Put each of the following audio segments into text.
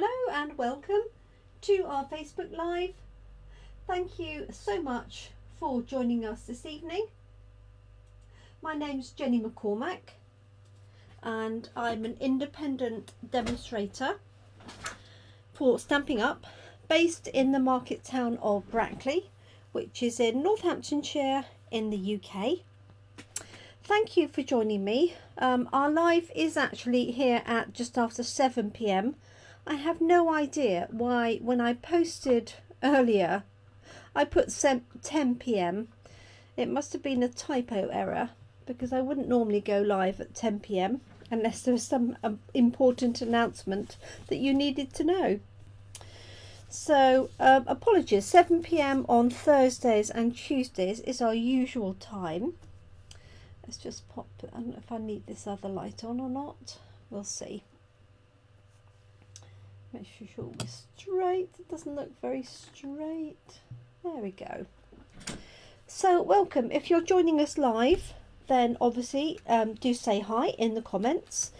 Hello and welcome to our Facebook Live. Thank you so much for joining us this evening. My name's Jenny McCormack and I'm an independent demonstrator for Stampin Up, based in the market town of Brackley, which is in Northamptonshire in the UK. Thank you for joining me. Our live is actually here at just after 7 p.m. I have no idea why when I posted earlier I put 10 p.m. It must have been a typo error, because I wouldn't normally go live at 10 p.m. unless there was some important announcement that you needed to know. So apologies, 7 p.m. on Thursdays and Tuesdays is our usual time. Let's just pop, I don't know if I need this other light on or not. We'll see. Make sure we're straight. It doesn't look very straight. There we go. So welcome. If you're joining us live, then obviously do say hi in the comments.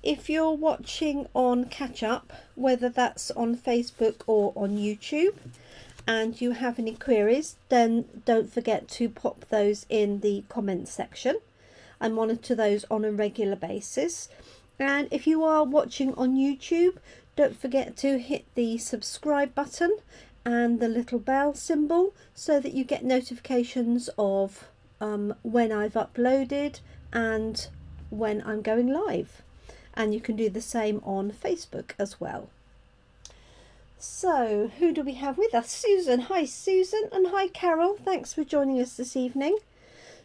If you're watching on catch up, whether that's on Facebook or on YouTube, and you have any queries, then don't forget to pop those in the comments section. I monitor those on a regular basis. And if you are watching on YouTube, don't forget to hit the subscribe button and the little bell symbol so that you get notifications of when I've uploaded and when I'm going live. And you can do the same on Facebook as well. So who do we have with us? Susan. Hi Susan, and hi Carol. Thanks for joining us this evening.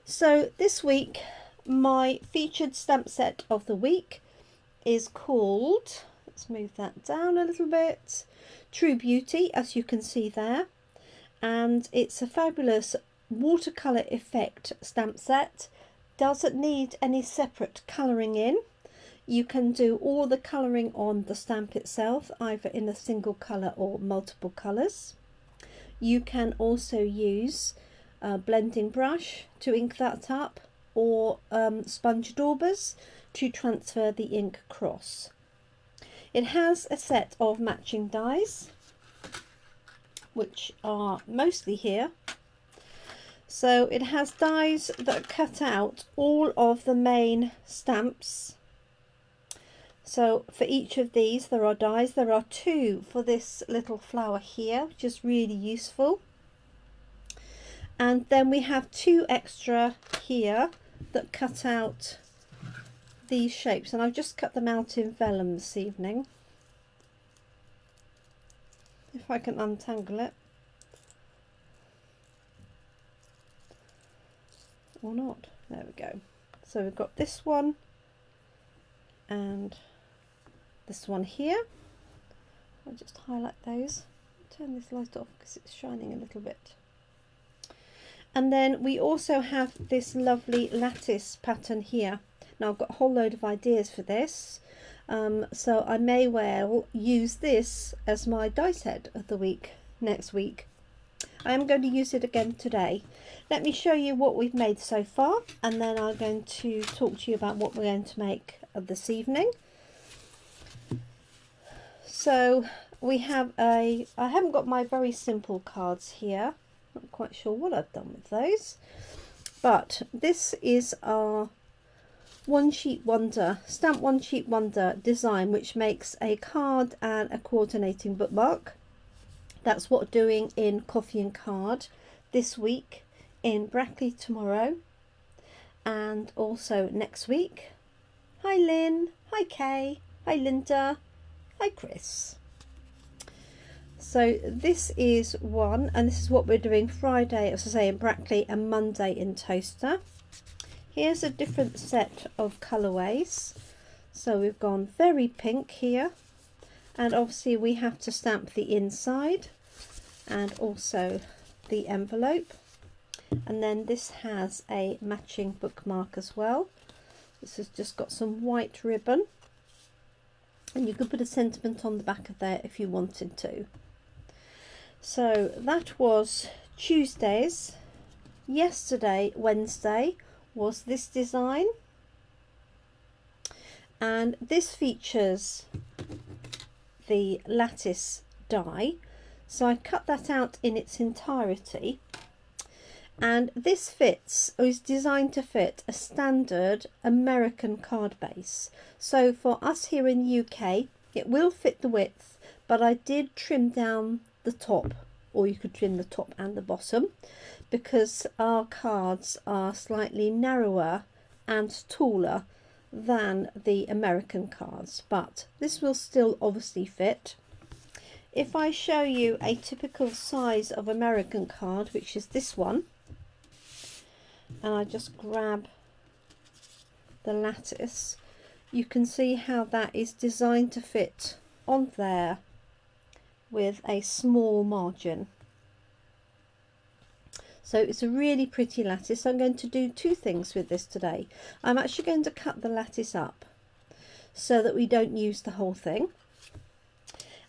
So this week my featured stamp set of the week is called, let's move that down a little bit, True Beauty, as you can see there, and it's a fabulous watercolour effect stamp set. Doesn't need any separate colouring in. You can do all the colouring on the stamp itself, either in a single colour or multiple colours. You can also use a blending brush to ink that up, or sponge daubers to transfer the ink across. It has a set of matching dies, which are mostly here. So it has dies that cut out all of the main stamps. So for each of these there are dies. There are 2 for this little flower here, which is really useful. And then we have 2 extra here that cut out these shapes, and I've just cut them out in vellum this evening. If I can untangle it or not. There we go. So we've got this one and this one here. I'll just highlight those. Turn this light off because it's shining a little bit. And then we also have this lovely lattice pattern here. Now I've got a whole load of ideas for this, so I may well use this as my die set of the week next week. I am going to use it again today. Let me show you what we've made so far, and then I'm going to talk to you about what we're going to make this evening. So we have I haven't got my very simple cards here. Not quite sure what I've done with those, but this is our One Sheet Wonder, Stamp One Sheet Wonder design, which makes a card and a coordinating bookmark. That's what we're doing in Coffee and Card this week, in Brackley tomorrow, and also next week. Hi Lynn, hi Kay, hi Linda, hi Chris. So this is one, and this is what we're doing Friday, as I say, in Brackley, and Monday in Toaster. Here's a different set of colourways. So we've gone very pink here, and obviously we have to stamp the inside and also the envelope. And then this has a matching bookmark as well. This has just got some white ribbon, and you could put a sentiment on the back of there if you wanted to. So that was Tuesdays. Yesterday, Wednesday, was this design, and this features the lattice die. So I cut that out in its entirety, and this fits, or is designed to fit, a standard American card base. So for us here in the UK, it will fit the width, but I did trim down the top, or you could trim the top and the bottom, because our cards are slightly narrower and taller than the American cards, but this will still obviously fit. If I show you a typical size of American card, which is this one, and I just grab the lattice, you can see how that is designed to fit on there with a small margin. So it's a really pretty lattice. I'm going to do two things with this today. I'm actually going to cut the lattice up so that we don't use the whole thing.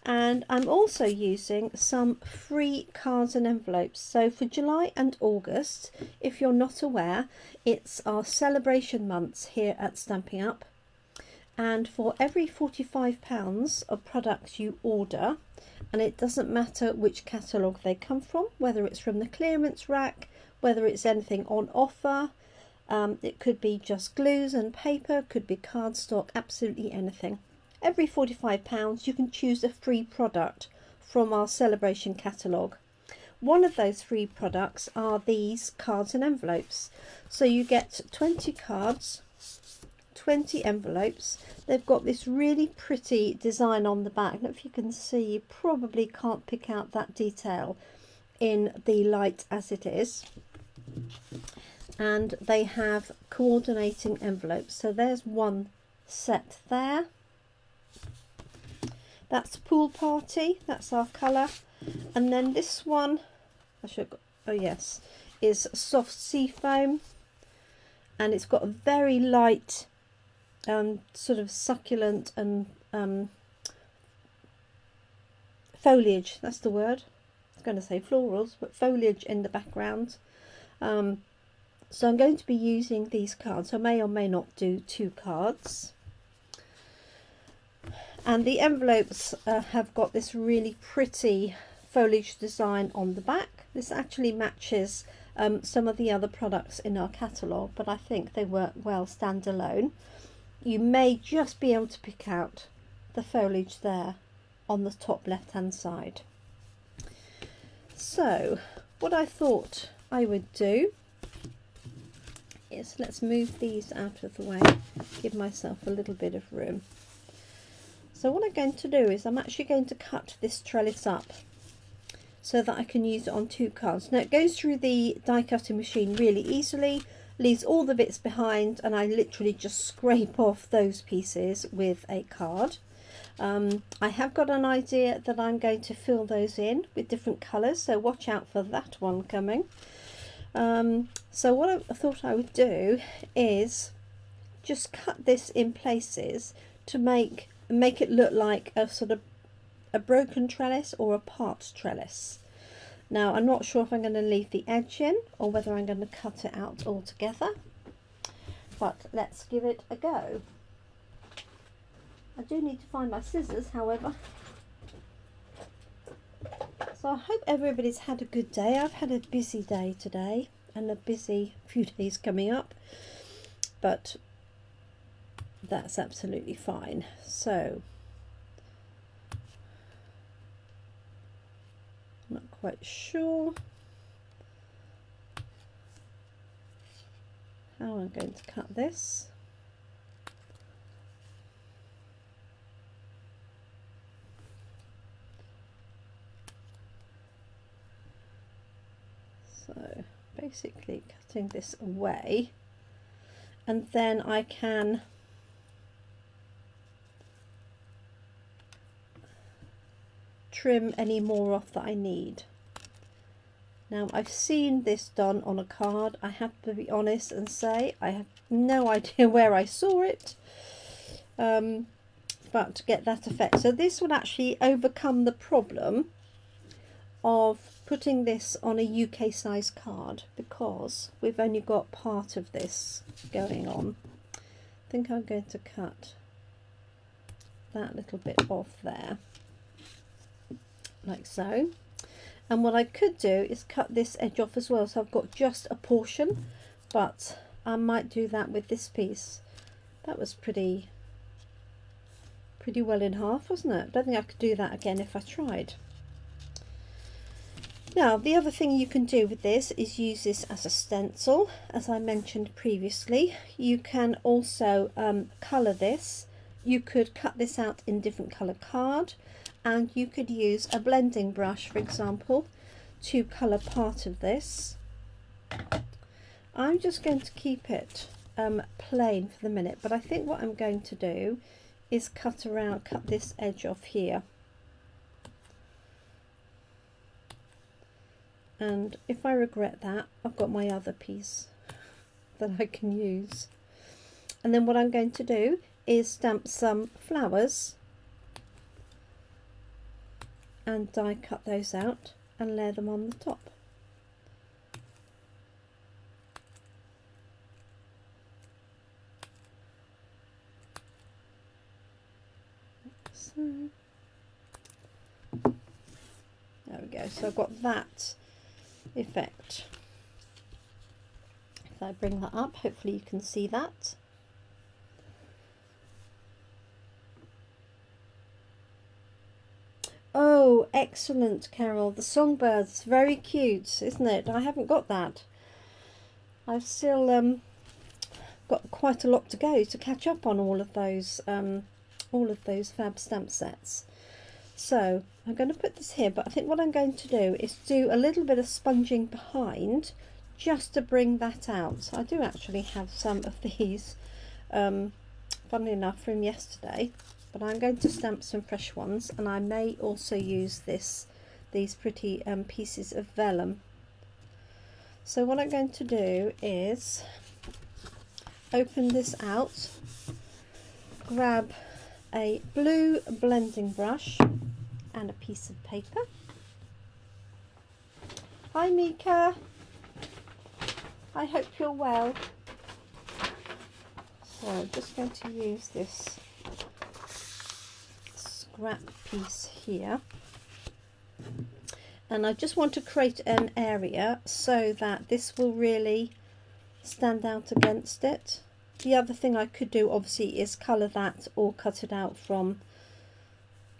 And I'm also using some free cards and envelopes. So for July and August, if you're not aware, it's our celebration months here at Stampin' Up. And for every £45 of products you order, and it doesn't matter which catalogue they come from, whether it's from the clearance rack, whether it's anything on offer, it could be just glues and paper, could be cardstock, absolutely anything. Every £45 you can choose a free product from our celebration catalogue. One of those free products are these cards and envelopes. So you get 20 cards, 20 envelopes. They've got this really pretty design on the back. And if you can see, you probably can't pick out that detail in the light as it is. And they have coordinating envelopes. So there's one set there. That's Pool Party, that's our colour. And then this one, is Soft Sea Foam. And it's got a very light sort of succulent and foliage, that's the word. I was going to say florals, but foliage in the background. So I'm going to be using these cards. I may or may not do 2 cards. And the envelopes have got this really pretty foliage design on the back. This actually matches some of the other products in our catalogue, but I think they work well standalone. You may just be able to pick out the foliage there on the top left hand side. So what I thought I would do is, let's move these out of the way, give myself a little bit of room. So what I'm going to do is I'm actually going to cut this trellis up so that I can use it on 2 cards. Now it goes through the die cutting machine really easily, leaves all the bits behind, and I literally just scrape off those pieces with a card. I have got an idea that I'm going to fill those in with different colours, so watch out for that one coming. So what I thought I would do is just cut this in places to make it look like a sort of a broken trellis or a part trellis. Now I'm not sure if I'm going to leave the edge in or whether I'm going to cut it out altogether, but let's give it a go. I do need to find my scissors, however. So I hope everybody's had a good day. I've had a busy day today and a busy few days coming up, but that's absolutely fine. So I'm not quite sure how I'm going to cut this. So basically cutting this away, and then I can trim any more off that I need. Now I've seen this done on a card. I have to be honest and say I have no idea where I saw it, but to get that effect. So this would actually overcome the problem of putting this on a UK size card, because we've only got part of this going on. I think I'm going to cut that little bit off there. like so. And what I could do is cut this edge off as well, so I've got just a portion, but I might do that with this piece. That was pretty well in half, wasn't it? I don't think I could do that again if I tried. Now, the other thing you can do with this is use this as a stencil, as I mentioned previously. You can also colour this. You could cut this out in different colour card, and you could use a blending brush, for example, to colour part of this. I'm just going to keep it plain for the minute, but I think what I'm going to do is cut this edge off here. And if I regret that, I've got my other piece that I can use. And then what I'm going to do is stamp some flowers and die cut those out and layer them on the top. So there we go. So I've got that effect. If I bring that up, hopefully you can see that. Oh, excellent, Carol. The songbirds, very cute, isn't it? I haven't got that. I've still got quite a lot to go to catch up on all of those fab stamp sets. So I'm going to put this here, but I think what I'm going to do is do a little bit of sponging behind just to bring that out. I do actually have some of these, funnily enough, from yesterday, but I'm going to stamp some fresh ones, and I may also use these pretty pieces of vellum. So what I'm going to do is open this out, grab a blue blending brush and a piece of paper. Hi Mika, I hope you're well. So I'm just going to use this scrap piece here, and I just want to create an area so that this will really stand out against it. The other thing I could do obviously is colour that or cut it out from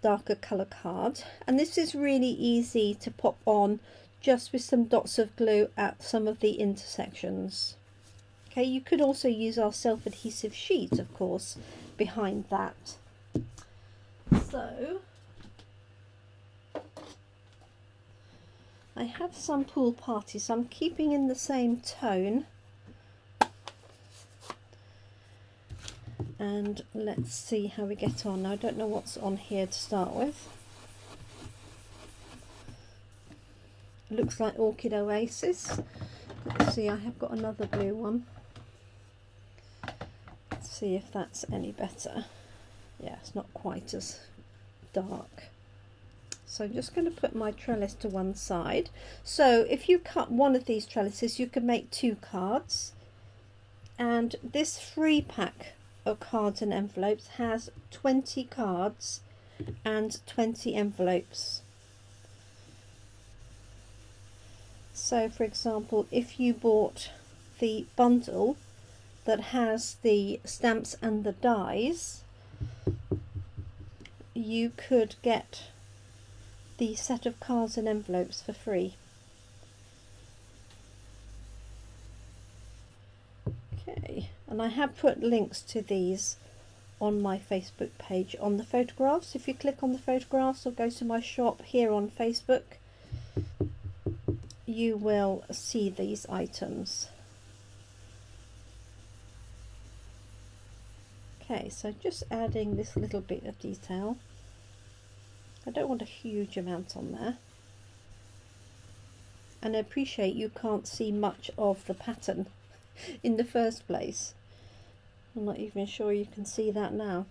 darker colour card, and this is really easy to pop on just with some dots of glue at some of the intersections. Okay, you could also use our self-adhesive sheet, of course, behind that. So I have some pool parties, so I'm keeping in the same tone. And let's see how we get on. I don't know what's on here to start with. It looks like Orchid Oasis. Let's see, I have got another blue one. Let's see if that's any better. Yeah, it's not quite as dark. So I'm just going to put my trellis to one side. So if you cut one of these trellises, you can make 2 cards. And this free pack of cards and envelopes has 20 cards and 20 envelopes. So for example, if you bought the bundle that has the stamps and the dies, you could get the set of cards and envelopes for free. Okay, and I have put links to these on my Facebook page on the photographs. If you click on the photographs or go to my shop here on Facebook, you will see these items. Okay, so just adding this little bit of detail. I don't want a huge amount on there. And I appreciate you can't see much of the pattern in the first place. I'm not even sure you can see that now.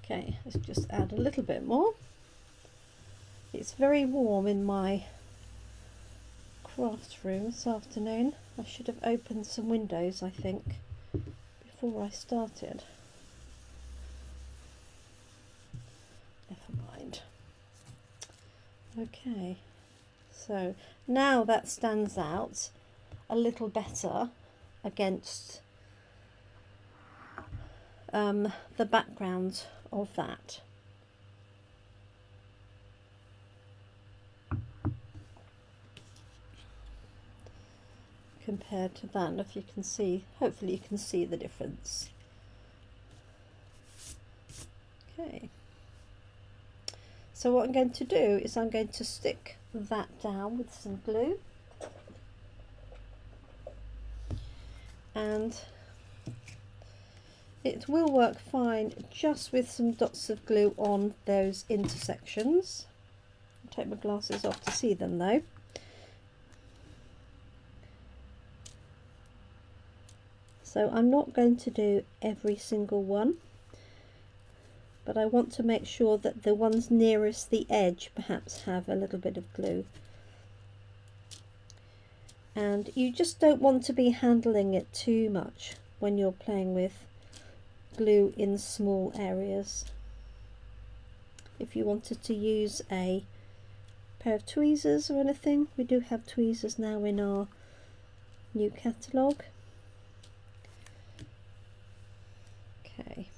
Okay, let's just add a little bit more. It's very warm in my craft room this afternoon. I should have opened some windows, I think, before I started. Never mind. Okay, so now that stands out a little better against the background of that. Compared to that, and if you can see, hopefully you can see the difference. Okay, so what I'm going to do is I'm going to stick that down with some glue, and it will work fine just with some dots of glue on those intersections. I'll take my glasses off to see them though. So I'm not going to do every single one, but I want to make sure that the ones nearest the edge perhaps have a little bit of glue. And you just don't want to be handling it too much when you're playing with glue in small areas. If you wanted to use a pair of tweezers or anything, we do have tweezers now in our new catalogue. Okay,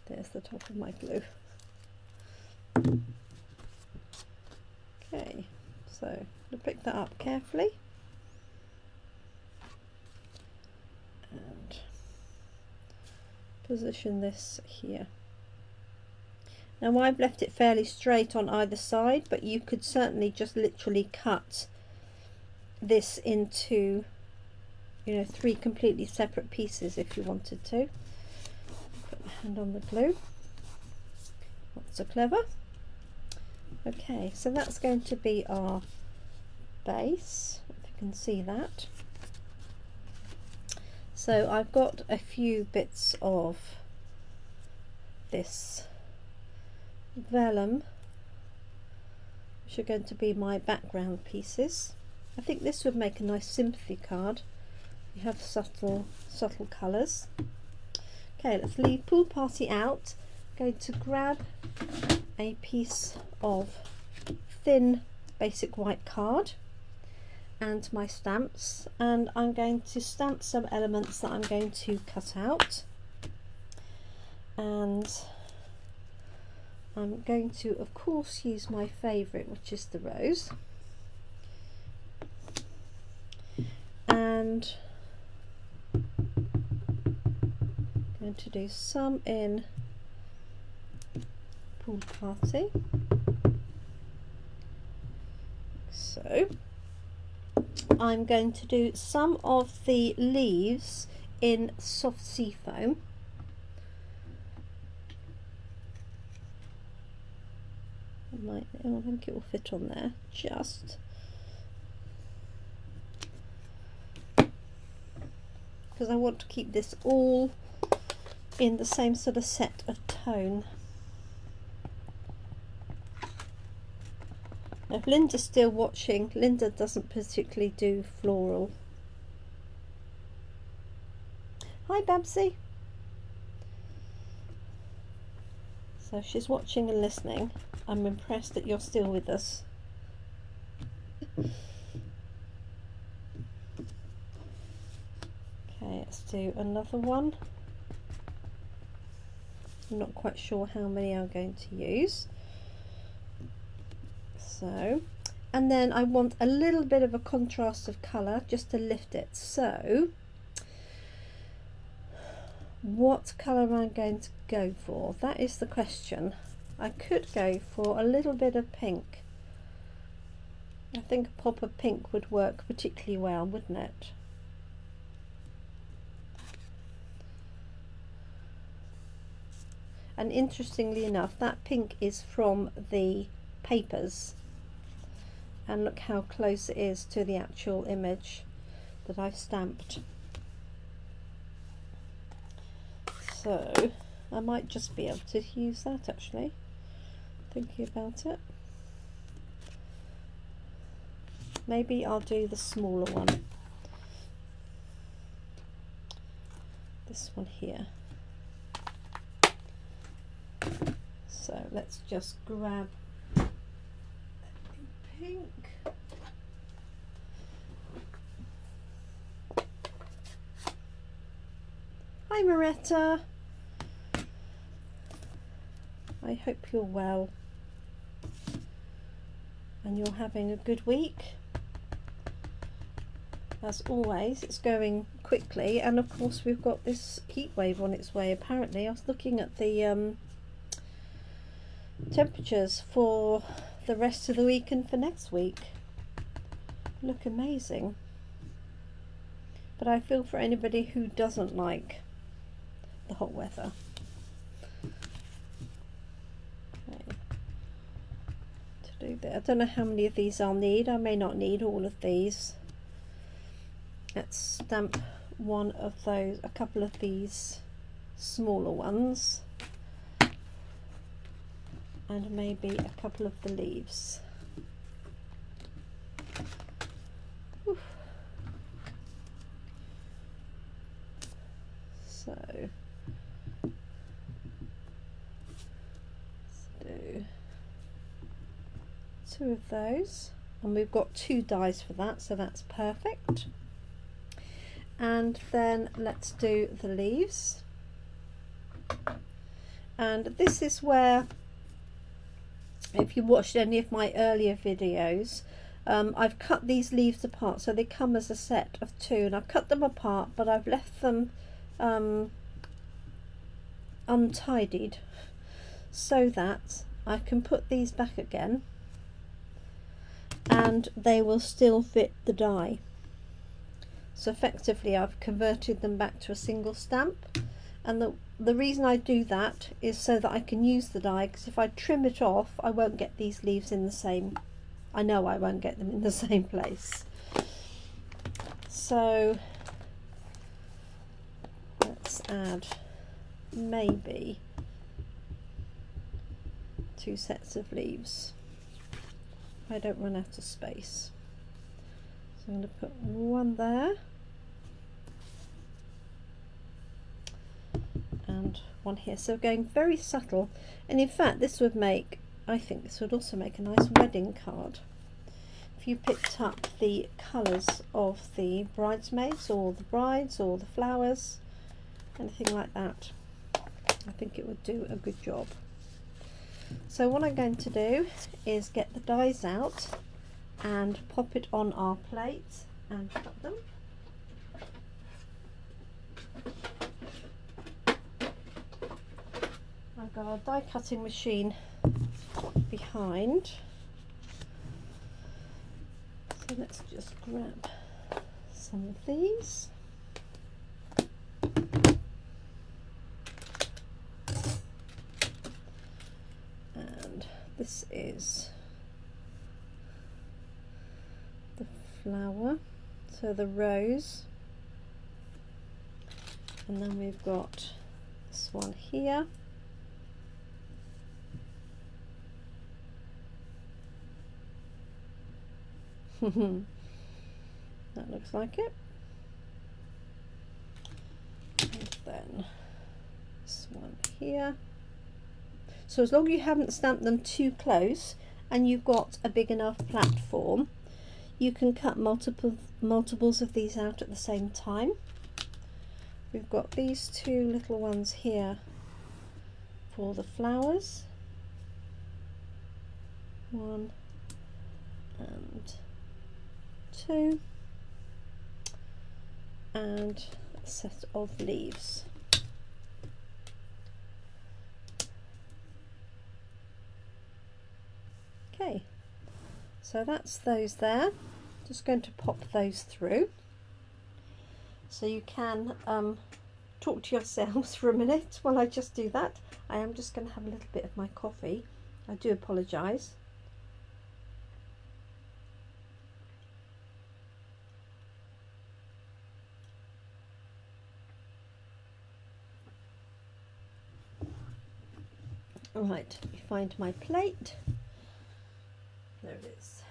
there's the top of my glue. Okay, so I'll pick that up carefully and position this here. Now I've left it fairly straight on either side, but you could certainly just literally cut this into, you know, 3 completely separate pieces if you wanted to. Put my hand on the glue. Not so clever. Okay, so that's going to be our base, if you can see that. So I've got a few bits of this vellum, which are going to be my background pieces. I think this would make a nice sympathy card. You have subtle colours. Okay, let's leave pool party out. I'm going to grab a piece of thin basic white card and my stamps, and I'm going to stamp some elements that I'm going to cut out, and I'm going to of course use my favourite, which is the rose, and I'm going to do some in pool party. So I'm going to do some of the leaves in soft sea foam. I think it will fit on there just. Because I want to keep this all in the same sort of set of tone. Now, if Linda's still watching, Linda doesn't particularly do floral. Hi Babsy. So she's watching and listening. I'm impressed that you're still with us. Okay, let's do another one. I'm not quite sure how many I'm going to use. So, and then I want a little bit of a contrast of colour just to lift it. So, what colour am I going to go for? That is the question. I could go for a little bit of pink. I think a pop of pink would work particularly well, wouldn't it? And interestingly enough, that pink is from the papers. And look how close it is to the actual image that I've stamped. So I might just be able to use that, actually, thinking about it. Maybe I'll do the smaller one, this one here. So So let's just grab pink. Hi Moretta. I hope you're well and you're having a good week. As always, it's going quickly, and of course we've got this heat wave on its way. Apparently, I was looking at the temperatures for the rest of the week and for next week. Look amazing. But I feel for anybody who doesn't like the hot weather. Okay. To do that, I don't know how many of these I'll need. I may not need all of these. Let's stamp one of those, a couple of these smaller ones, and maybe a couple of the leaves. Oof. So let's do 2 of those, and we've got 2 dies for that, so that's perfect. And then let's do the leaves, and this is where, if you watched any of my earlier videos, I've cut these leaves apart, so they come as a set of 2, and I've cut them apart, but I've left them untidied so that I can put these back again and they will still fit the die. So effectively I've converted them back to a single stamp, and the reason I do that is so that I can use the die, because if I trim it off I won't get these leaves in the same, I know I won't get them in the same place. So let's add maybe 2 sets of leaves if I don't run out of space. So I'm going to put 1 there and 1 here, so going very subtle, and in fact this would make, I think this would also make a nice wedding card if you picked up the colours of the bridesmaids or the brides or the flowers, anything like that. I think it would do a good job. So what I'm going to do is get the dies out and pop it on our plate and cut them. I've got a die cutting machine behind, so let's just grab some of these. And this is the flower, so the rose, and then we've got this one here. That looks like it. And then this one here. So as long as you haven't stamped them too close and you've got a big enough platform, you can cut multiples of these out at the same time. We've got these 2 little ones here for the flowers. 1 and 2, and a set of leaves. Okay, so that's those there. Just going to pop those through so you can talk to yourselves for a minute while I just do that. I am just going to have a little bit of my coffee. I do apologise. Right, let me find my plate. There it is.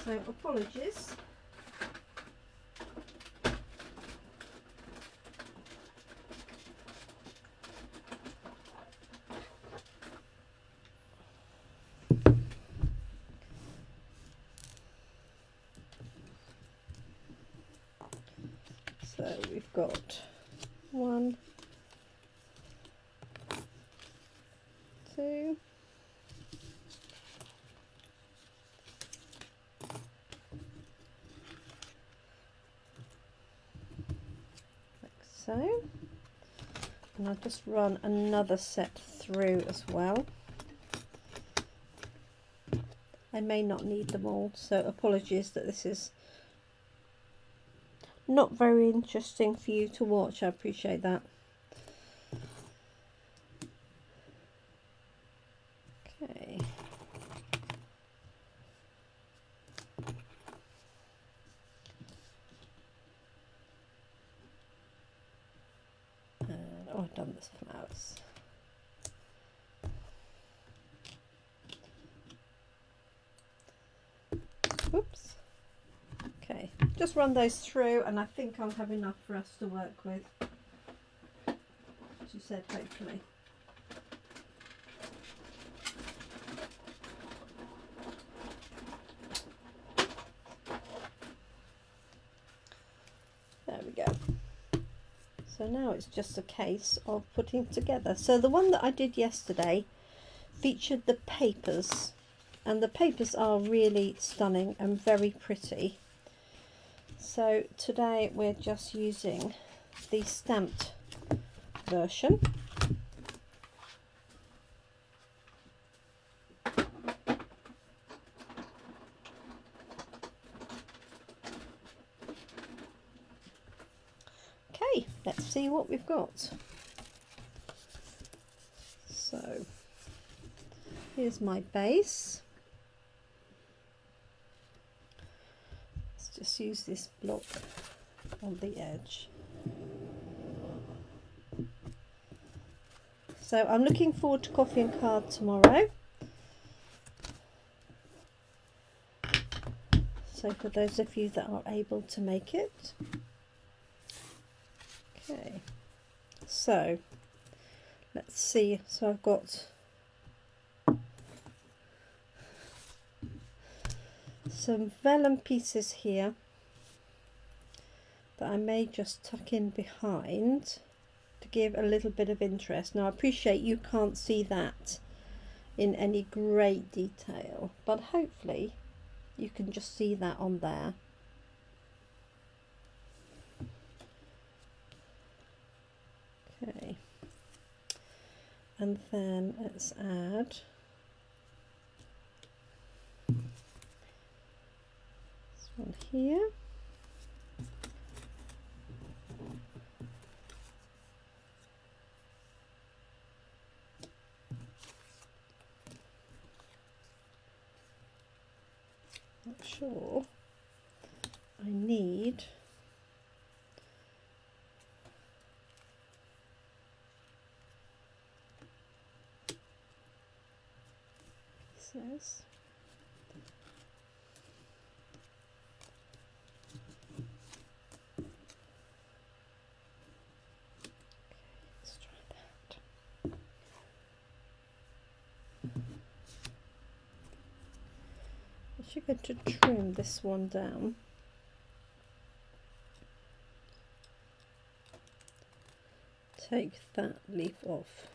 So apologies. So we've got 1, 2, like so, and I'll just run another set through as well. I may not need them all, so apologies that this is not very interesting for you to watch. I appreciate that. Okay. And oh, I've done this flowers. Oops. Okay, just run those through and I think I'll have enough for us to work with. She said, hopefully. There we go. So now it's just a case of putting together. So the one that I did yesterday featured the papers, and the papers are really stunning and very pretty. So today we're just using the stamped version. Okay, let's see what we've got. So here's my base. Let's just use this block on the edge. So I'm looking forward to coffee and card tomorrow. So for those of you that are able to make it. Okay, so let's see. So I've got some vellum pieces here that I may just tuck in behind to give a little bit of interest. Now I appreciate you can't see that in any great detail, but hopefully you can just see that on there. Okay, and then let's add this one here. Not sure I need pieces. Let's try that. I'm actually going to trim this one down. Take that leaf off.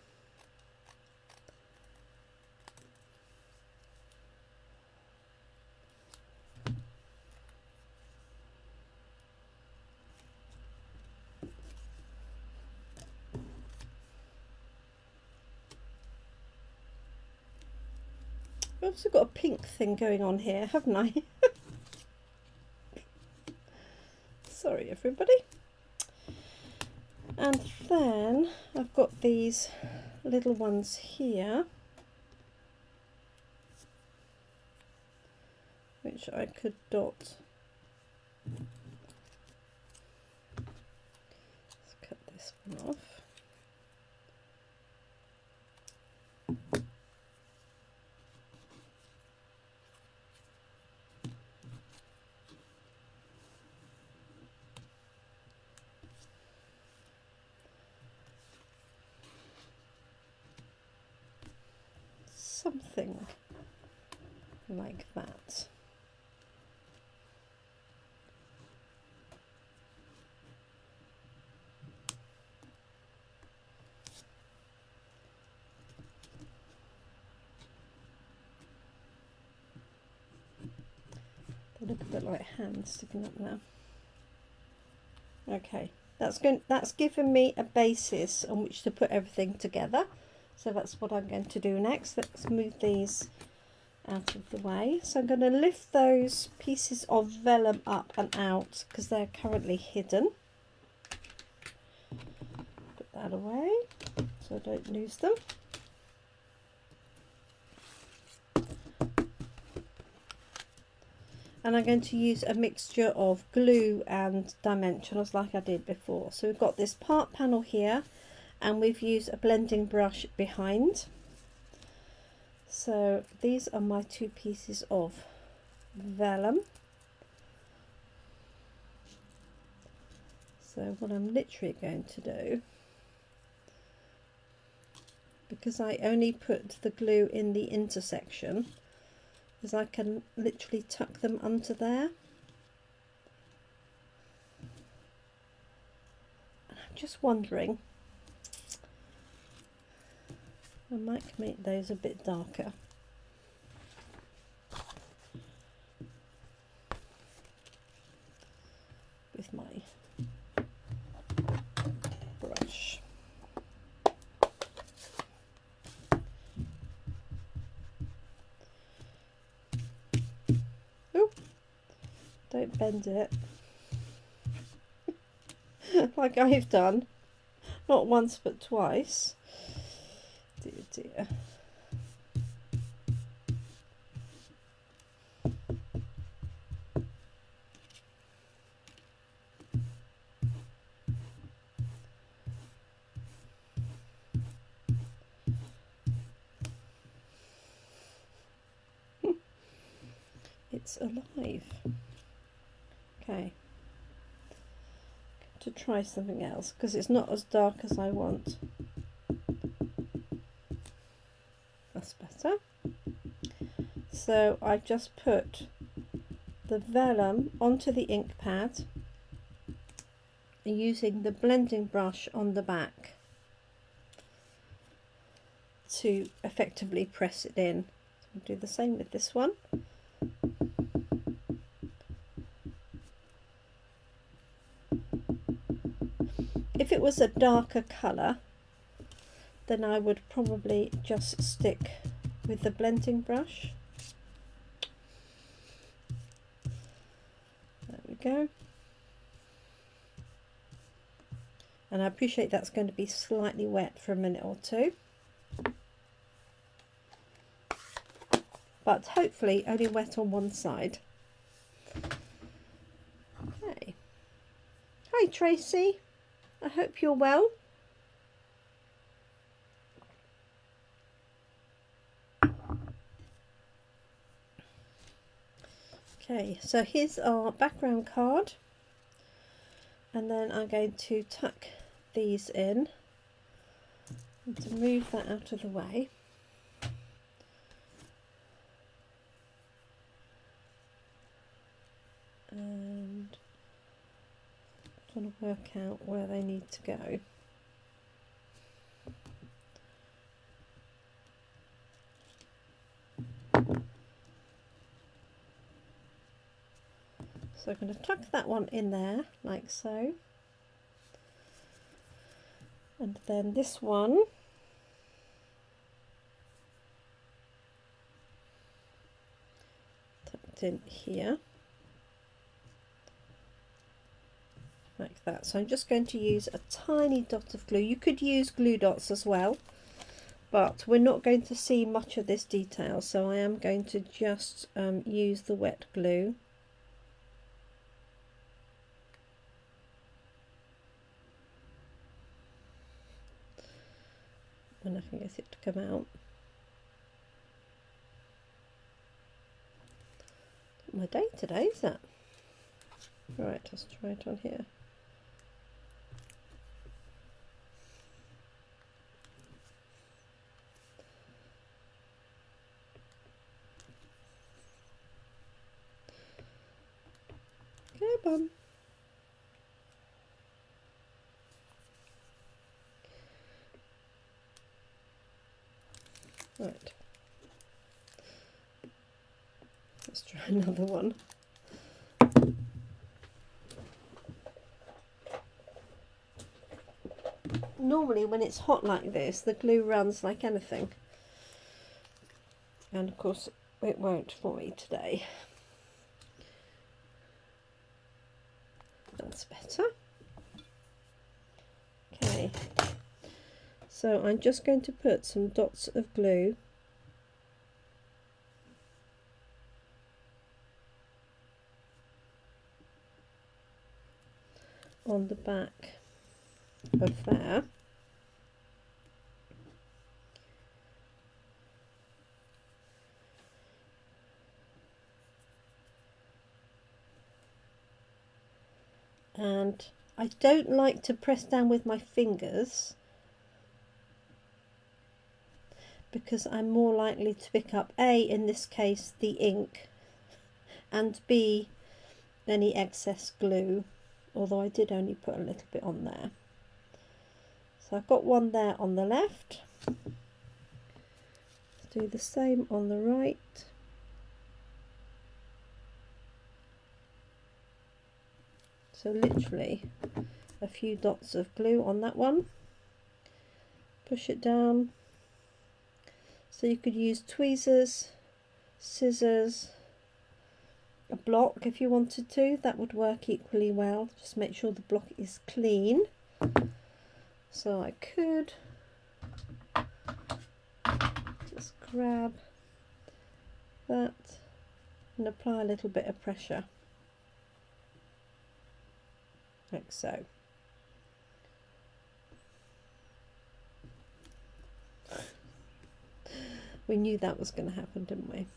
I've also got a pink thing going on here, haven't I? Sorry everybody. And then I've got these little ones here, which I could dot. Let's cut this one off. something like that. They look a bit like hands sticking up now. Okay, that's given me a basis on which to put everything together. So that's what I'm going to do next. Let's move these out of the way. So I'm going to lift those pieces of vellum up and out because they're currently hidden. Put that away so I don't lose them. And I'm going to use a mixture of glue and dimensionals like I did before. So we've got this part panel here, and we've used a blending brush behind. So these are my two pieces of vellum. So what I'm literally going to do, because I only put the glue in the intersection, is I can literally tuck them under there. And I'm just wondering, I might make those a bit darker. With my brush. Ooh, don't bend it. Like I've done. Not once but twice. Dear, dear. It's alive. Okay. To try something else because it's not as dark as I want. That's better. So I just put the vellum onto the ink pad using the blending brush on the back to effectively press it in. So I'll do the same with this one. If it was a darker colour, then I would probably just stick with the blending brush. There we go. And I appreciate that's going to be slightly wet for a minute or two. But hopefully only wet on one side. Okay. Hi Tracy, I hope you're well. Okay, so here's our background card, and then I'm going to tuck these in and to move that out of the way. And I'm trying to work out where they need to go. So I'm going to tuck that one in there like so, and then this one tucked in here like that. So I'm just going to use a tiny dot of glue. You could use glue dots as well, but we're not going to see much of this detail, so I am going to just use the wet glue. And I can get it to come out. My day today, is that? Right, let's try it on here. Come on. Right. Let's try another one. Normally when it's hot like this, the glue runs like anything. And of course it won't for me today. That's better. Okay. So I'm just going to put some dots of glue on the back of there. And I don't like to press down with my fingers because I'm more likely to pick up A, in this case, the ink, and B, any excess glue, although I did only put a little bit on there. So I've got one there on the left. Let's do the same on the right. So literally a few dots of glue on that one. Push it down. So you could use tweezers, scissors, a block if you wanted to. That would work equally well. Just make sure the block is clean. So I could just grab that and apply a little bit of pressure. Like so. We knew that was going to happen, didn't we?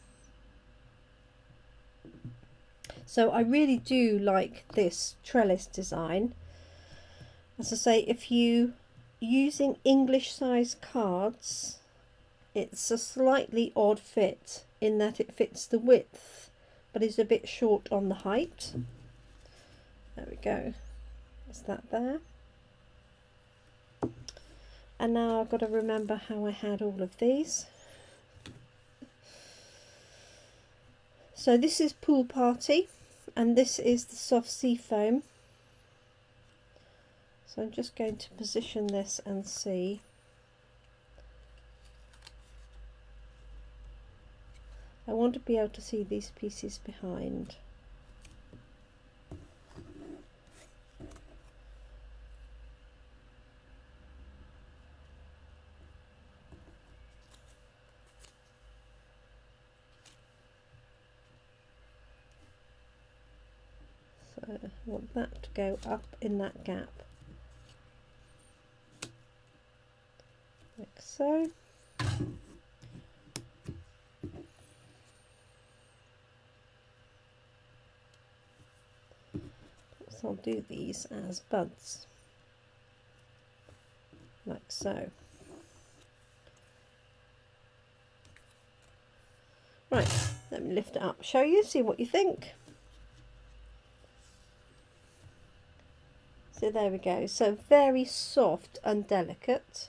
So I really do like this trellis design. As I say, if you using English size cards, it's a slightly odd fit in that it fits the width but is a bit short on the height. There we go. Is that there? And now I've got to remember how I had all of these. So this is Pool Party and this is the soft sea foam. So I'm just going to position this and see. I want to be able to see these pieces behind. So I want that to go up in that gap. Like so. So I'll do these as buds. Like so. Right, let me lift it up, show you, see what you think. So there we go. So very soft and delicate.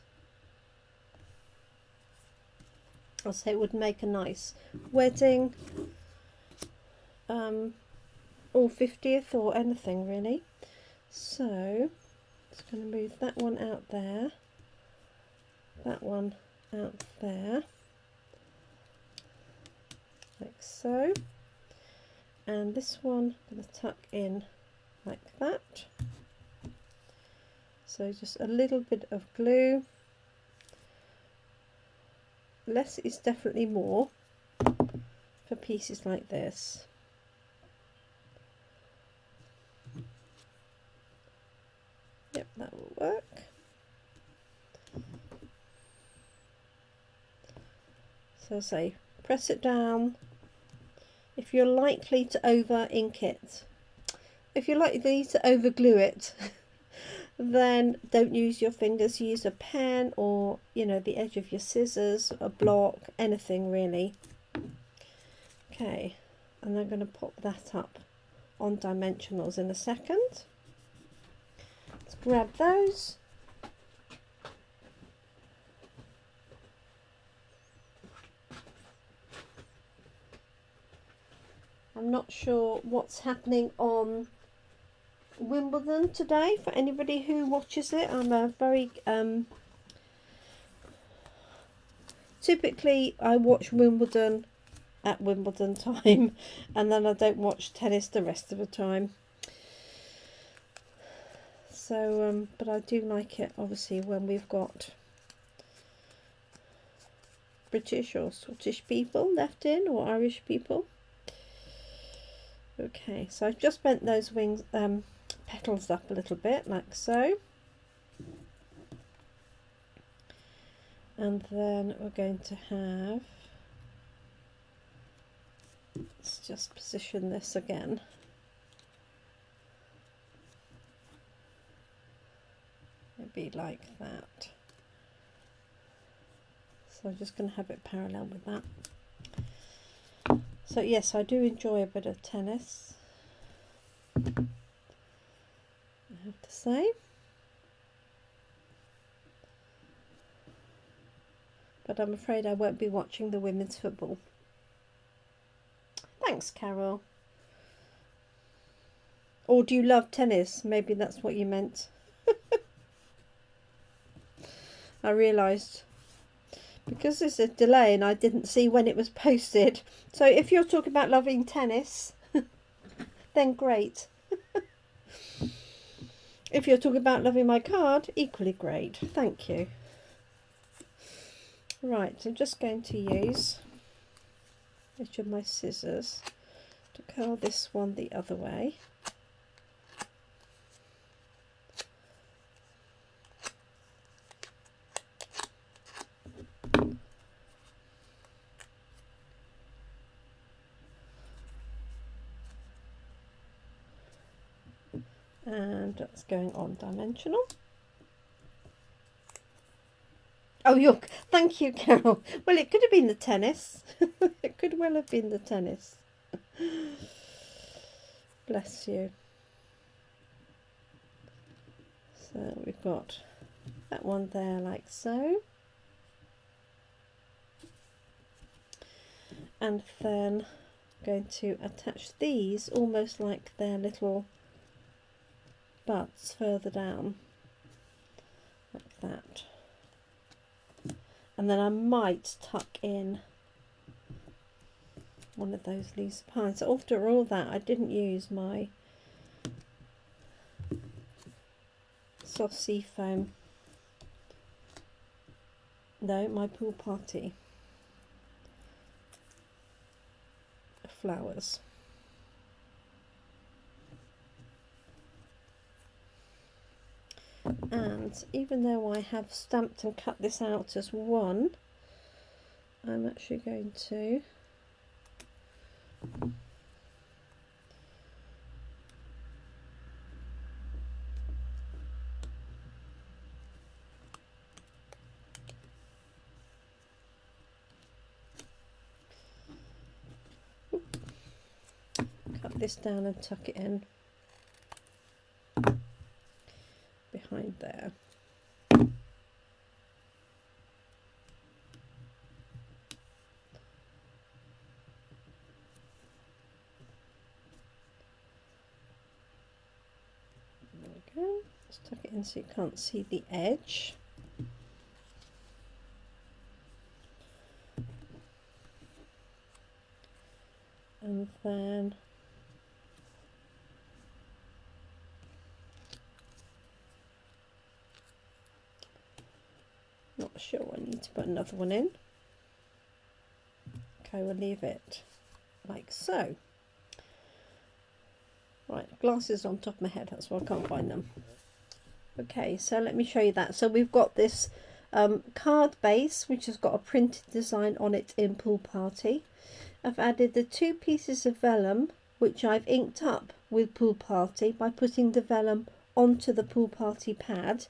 I'll say it would make a nice wedding, or 50th or anything really. So just going to move that one out there, that one out there, like so, and this one I'm going to tuck in like that. So just a little bit of glue. Less is definitely more for pieces like this. Yep, that will work. So say press it down. If you're likely to over ink it, if you're likely to over glue it, then don't use your fingers, use a pen or, you know, the edge of your scissors, a block, anything really. Okay, and I'm going to pop that up on dimensionals in a second. Let's grab those. I'm not sure what's happening on Wimbledon today for anybody who watches it. I'm a very typically I watch Wimbledon at Wimbledon time, and then I don't watch tennis the rest of the time. So but I do like it obviously when we've got British or Scottish people left in, or Irish people. Okay, so I've just bent those wings petals up a little bit like so, and then we're going to have, let's just position this again. Maybe like that. So I'm just going to have it parallel with that. So yes, I do enjoy a bit of tennis, I have to say. But I'm afraid I won't be watching the women's football. Thanks, Carol. Or do you love tennis? Maybe that's what you meant. I realised, because there's a delay and I didn't see when it was posted. So if you're talking about loving tennis, then great. If you're talking about loving my card, equally great. Thank you. Right, I'm just going to use each of my scissors to curl this one the other way. And that's going on dimensional. Oh, thank you, Carol. Well, it could have been the tennis. It could well have been the tennis. Bless you. So we've got that one there like so. And then I'm going to attach these almost like their little butts further down, like that. And then I might tuck in one of those leaves of pine. So after all that, I didn't use my soft sea foam. No, my pool party flowers. And even though I have stamped and cut this out as one, I'm actually going to cut this down and tuck it in behind there. There we go. Let's tuck it in so you can't see the edge. And then not sure, I need to put another one in. Okay, we'll leave it like so. Right, glasses on top of my head, that's why I can't find them. Okay, so let me show you that. So we've got this card base which has got a printed design on it in Pool Party. I've added the 2 pieces of vellum which I've inked up with Pool Party by putting the vellum onto the Pool Party pad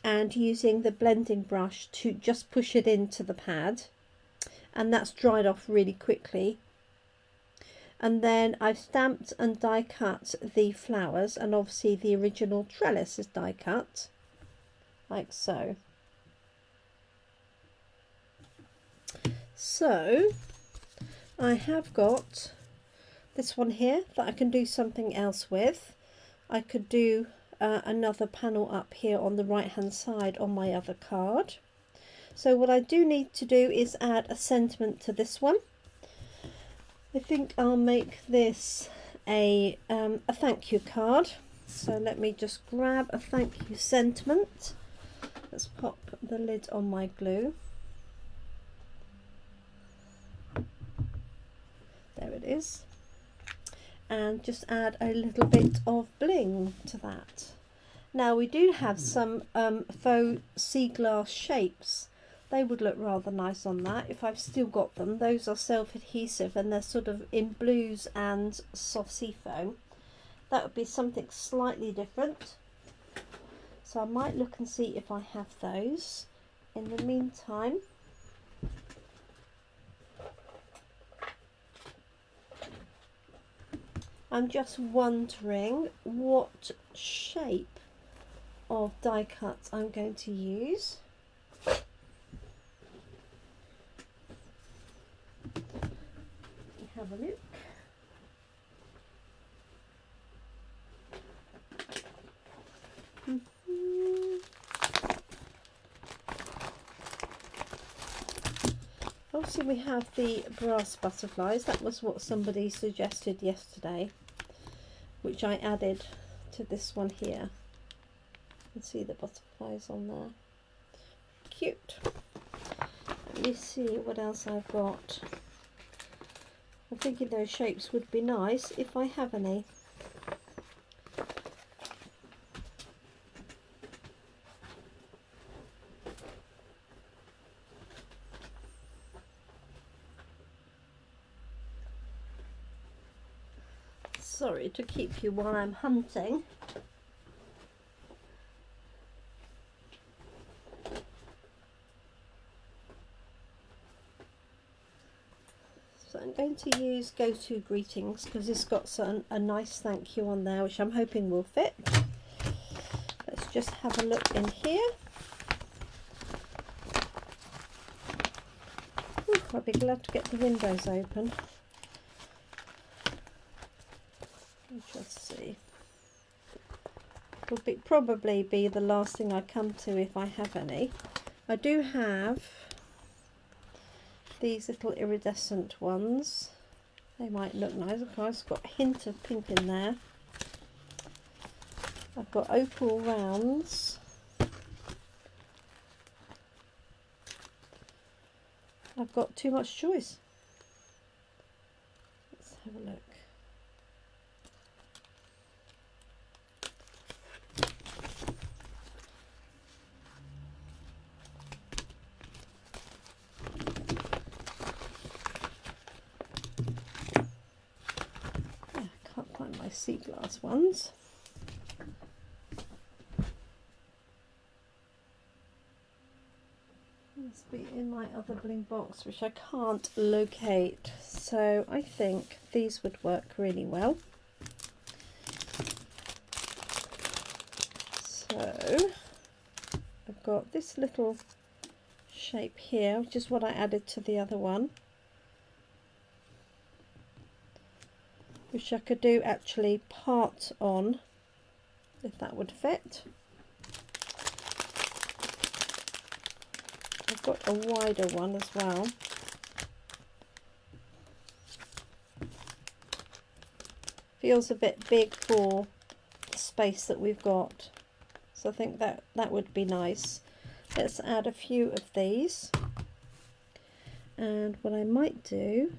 and using the blending brush to just push it into the pad, and that's dried off really quickly. and then I've stamped and die cut the flowers, and obviously the original trellis is die cut like so. So I have got this one here that I can do something else with. I could do another panel up here on the right hand side on my other card. So what I do need to do is add a sentiment to this one. I think I'll make this a thank you card. So let me just grab a thank you sentiment. Let's pop the lid on my glue. There it is. And just add a little bit of bling to that. Now we do have some faux sea glass shapes. They would look rather nice on that if I've still got them. Those are self-adhesive and they're sort of in blues and soft sea foam. That would be something slightly different. So I might look and see if I have those. In the meantime, I'm just wondering what shape of die cut I'm going to use. Have a look. Obviously we have the brass butterflies. That was what somebody suggested yesterday, which I added to this one here. You can see the butterflies on there. Cute. Let me see what else I've got. I'm thinking those shapes would be nice if I have any. Sorry to keep you while I'm hunting. So I'm going to use Go To Greetings because it's got a nice thank you on there, which I'm hoping will fit. Let's just have a look in here. Ooh, I'll be glad to get the windows open. Let's just see. Will probably be the last thing I come to if I have any. I do have these little iridescent ones. They might look nice. Of course, got a hint of pink in there. I've got opal rounds. I've got too much choice. Let's have a look. Sea glass ones. Must be in my other bling box, which I can't locate. So I think these would work really well. So I've got this little shape here, which is what I added to the other one, which I could do actually part on, if that would fit. I've got a wider one as well. Feels a bit big for the space that we've got, so I think that would be nice. Let's add a few of these, and what I might do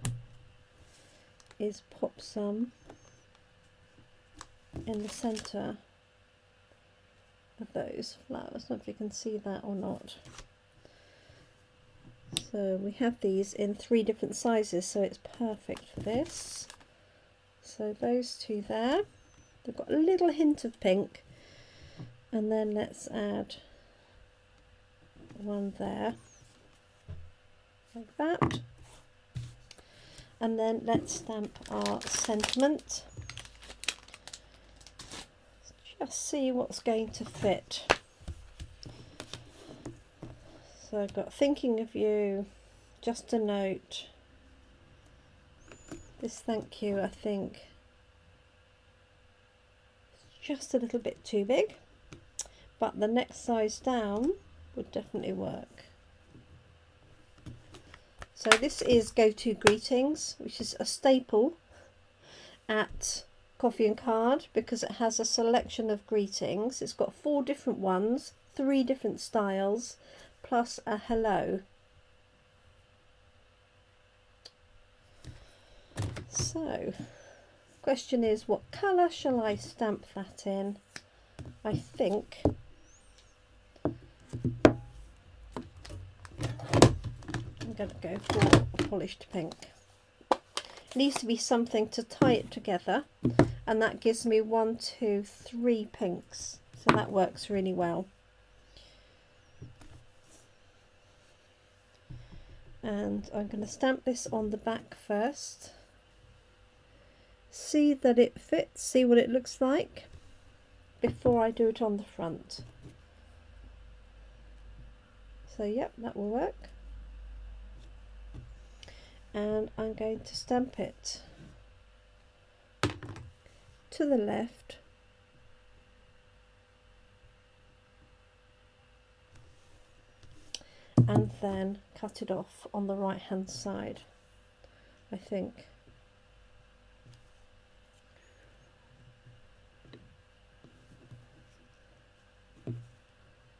is pop some in the centre of those flowers. I don't know if you can see that or not. So we have these in 3 different sizes, so it's perfect for this. So those two there, they've got a little hint of pink, and then let's add one there like that. and then let's stamp our sentiment. Just see what's going to fit. So I've got thinking of you, just a note. This thank you, I think, is just a little bit too big, but the next size down would definitely work. So this is Go To Greetings, which is a staple at Coffee and Card because it has a selection of greetings. It's got 4 different ones, 3 different styles, plus a hello. So, question is, what colour shall I stamp that in? I think I'm going to go for a polished pink. It needs to be something to tie it together, and that gives me 1, 2, 3 pinks, so that works really well. And I'm going to stamp this on the back first. See that it fits, see what it looks like before I do it on the front. So yep, that will work. And I'm going to stamp it to the left, and then cut it off on the right hand side, I think.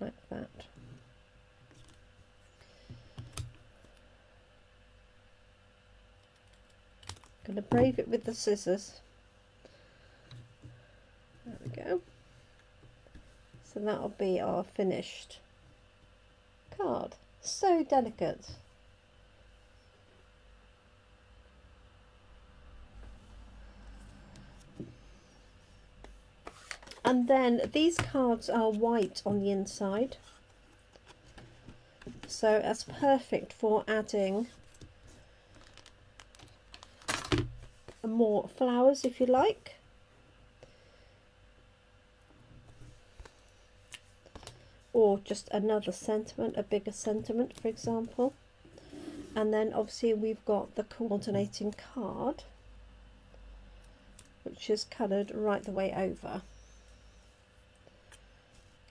Like that. I'm going to brave it with the scissors. There we go. So that'll be our finished card. So delicate. And then these cards are white on the inside, so that's perfect for adding more flowers if you like. Or just another sentiment, a bigger sentiment, for example. And then obviously we've got the coordinating card, which is coloured right the way over.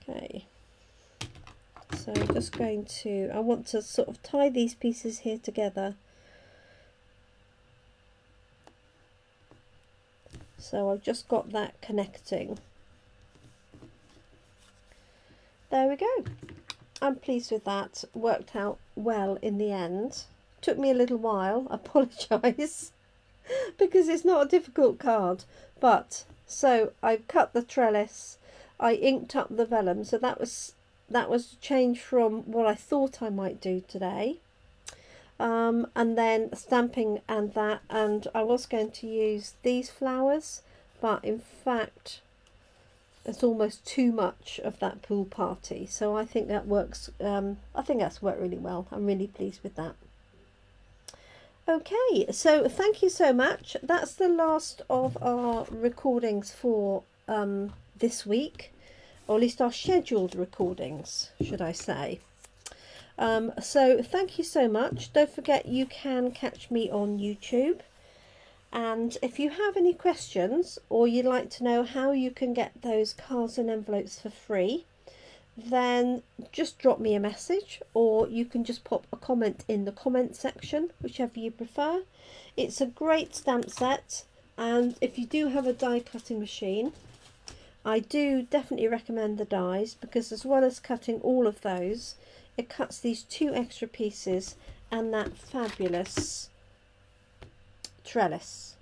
Okay, so I'm just going to, I want to sort of tie these pieces here together. So I've just got that connecting. There we go. I'm pleased with that. Worked out well in the end. Took me a little while, I apologise, because it's not a difficult card. But, so I've cut the trellis, I inked up the vellum, so that was a change from what I thought I might do today. And then stamping and that, and I was going to use these flowers, but in fact it's almost too much of that pool party, so I think that works. I think that's worked really well. I'm really pleased with that. Okay, so thank you so much. That's the last of our recordings for this week, or at least our scheduled recordings, should I say. So thank you so much. Don't forget you can catch me on YouTube, and if you have any questions or you'd like to know how you can get those cards and envelopes for free, then just drop me a message, or you can just pop a comment in the comment section, whichever you prefer. It's a great stamp set, and if you do have a die cutting machine, I do definitely recommend the dies, because as well as cutting all of those, it cuts these 2 extra pieces and that fabulous trellis.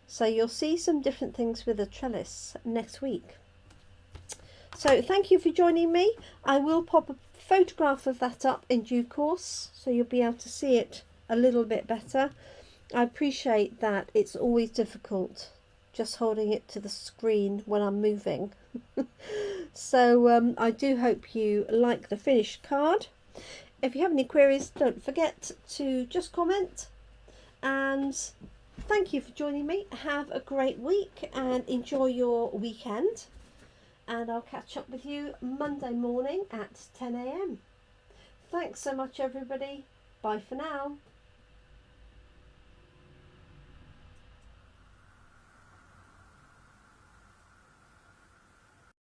So you'll see some different things with a trellis next week. So thank you for joining me. I will pop a photograph of that up in due course, so you'll be able to see it a little bit better. I appreciate that it's always difficult just holding it to the screen when I'm moving. So I do hope you like the finished card. If you have any queries, don't forget to just comment, And thank you for joining me. Have a great week and enjoy your weekend. And I'll catch up with you Monday morning at 10 a.m. Thanks so much, everybody. Bye for now.